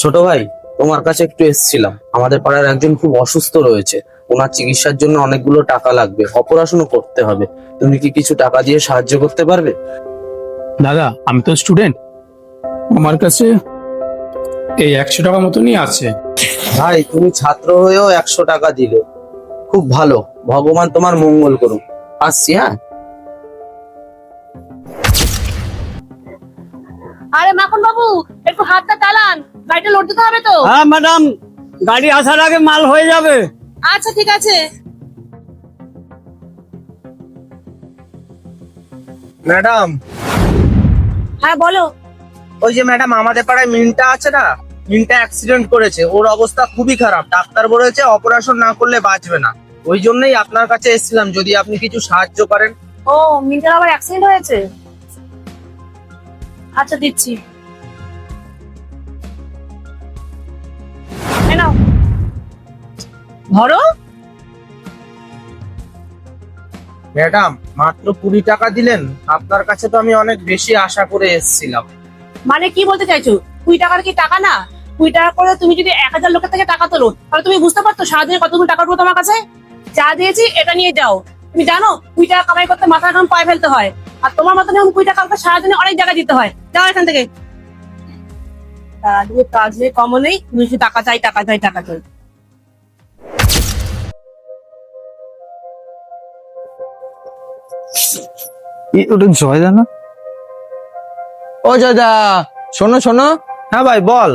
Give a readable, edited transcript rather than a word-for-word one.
ছোট ভাই, তোমার কাছে একটু এসেছিলাম। আমাদের পাড়ার একজন খুব অসুস্থ রয়েছে, ওনার চিকিৎসার জন্য অনেকগুলো টাকা লাগবে, অপারেশনও করতে হবে। তুমি কি কিছু টাকা দিয়ে সাহায্য করতে পারবে? দাদা, আমি তো স্টুডেন্ট, আমার কাছে এই 100 টাকা মতনই আছে। ভাই, তুমি ছাত্র হয়েও 100 টাকা দিলে, খুব ভালো। ভগবান তোমার মঙ্গল করুক। আসছি, হ্যাঁ। আরে মাখন বাবু, একটু হাতটা চালান, গাড়িটা লোড দিতে হবে তো। হ্যাঁ ম্যাডাম, গাড়ি আসার আগে মাল হয়ে যাবে। আচ্ছা ঠিক আছে। ম্যাডাম, হ্যাঁ বলো। ওই যে ম্যাডাম, আমাদের পাড়ায় মিনটা আছে না, মিনটা অ্যাক্সিডেন্ট করেছে, ওর অবস্থা খুবই খারাপ। ডাক্তার বলেছে অপারেশন না করলে বাঁচবে না। ওই জন্যই আপনার কাছে এসেছিলাম, যদি আপনি কিছু সাহায্য করেন। ও, মিন্টার আবার অ্যাক্সিডেন্ট হয়েছে? আচ্ছা দিচ্ছি। এই নাও, ধরো। ম্যাডাম, মাত্র 20 টাকা দিলেন। আপনার কাছে তো আমি অনেক বেশি আশা করে এসেছিলাম। মানে কি বলতে চাইছো? 20 টাকার কি টাকা না? 20 টাকা করে তুমি যদি 1000 লোকের থেকে টাকা তোলো, তাহলে তুমি বুঝতে পারতো সারাদিনে কতগুলো টাকা উঠবো তোমার কাছে। যা দিয়েছি এটা নিয়ে যাও। তুমি জানো 20 টাকা কামাই করতে মাথার ঘাম পায়ে ফেলতে হয়, আর তোমার মতন এরকম 20 টাকা আমাকে সারাদিনে অনেক জায়গায় দিতে হয়। যাও এখান থেকে। তুমি কাজ নেই, কমও নেই, তুমি শুধু টাকা চাই টাকা চাই টাকা চাই। ওটা জয়দা না? ও জয়দা, শোনো শোনো। হ্যাঁ ভাই, বল।